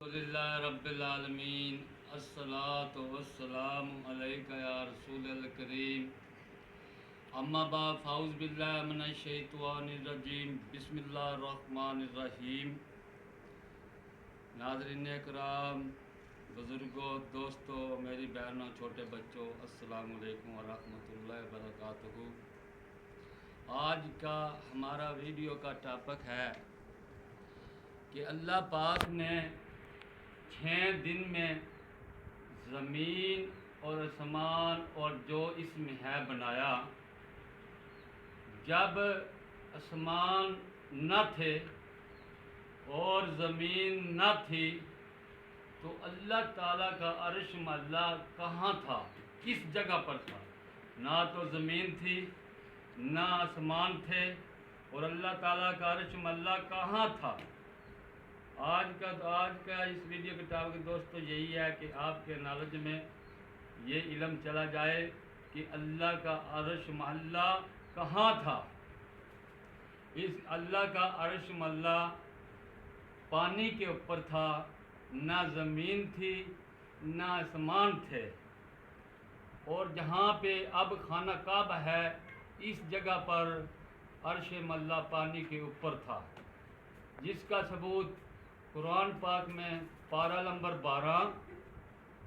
अल्हम्दुलिल्लाह रब्बिल आलमीन अस्सलातु वस्सलामु अलैका या रसूलल करीम अम्मा बाद फ़ाऊज़ बिल्लाहि मिनश शैतानिर रजीम बिस्मिल्लाहिर रहमानिर रहीम। नाज़रीन इकराम, बुज़ुर्गों, दोस्तों, मेरी बहनों, छोटे बच्चों, अस्सलामु अलैकुम व रहमतुल्लाहि व बरकातुहू। आज का हमारा वीडियो का टॉपिक है कि अल्लाह पाक ने 6 दिन में ज़मीन और आसमान और जो इसमें है बनाया। जब आसमान न थे और ज़मीन न थी तो अल्लाह ताला का अर्श मल्ला कहाँ था, किस जगह पर था? ना तो ज़मीन थी ना आसमान थे और अल्लाह ताला का अर्श मल्ला कहाँ था? आज का इस वीडियो के टॉपिक दोस्तों यही है कि आपके नॉलेज में ये इल्म चला जाए कि अल्लाह का अर्श महल्ला कहाँ था। इस अल्लाह का अर्श महल्ला पानी के ऊपर था, ना ज़मीन थी ना आसमान थे। और जहाँ पे अब खाना काबा है इस जगह पर अर्श महल्ला पानी के ऊपर था, जिसका सबूत कुरान पाक में पारा नंबर 12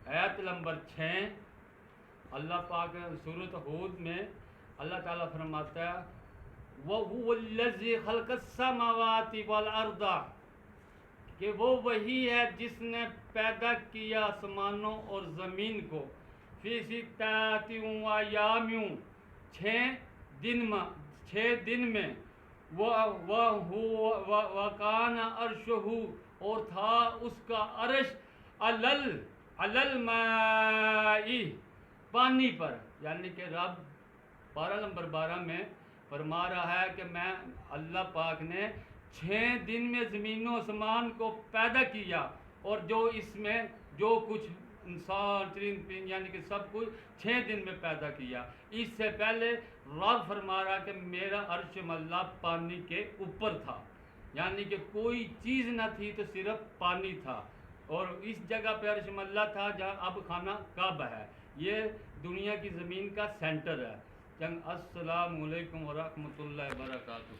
आयत नंबर 6 अल्लाह पाक सूरत हूद में अल्लाह ताला फरमाता है वहुवल्लज़ी खलक़स समावाति वल अर्दा, कि वो वही है जिसने पैदा किया आसमानों और ज़मीन को फी सित्ताति अय्यामिन 6 दिन में वकान अर्शहु, और था उसका अर्श अलल माई, पानी पर। यानी कि रब पारा नंबर 12 में फरमा रहा है कि मैं अल्लाह पाक ने 6 दिन में ज़मीनों आसमान को पैदा किया और जो इसमें जो कुछ इंसान चरिंद यानी कि सब कुछ 6 दिन में पैदा किया। इससे पहले रब फरमा रहा कि मेरा अर्श मल्ला पानी के ऊपर था, यानी कि कोई चीज़ न थी तो सिर्फ पानी था। और इस जगह पर अर्श मल्ला था जहाँ अब खाना काबा है। ये दुनिया की ज़मीन का सेंटर है। अस्सलामु अलैकुम व रहमतुल्लाहि व बरकातुहू।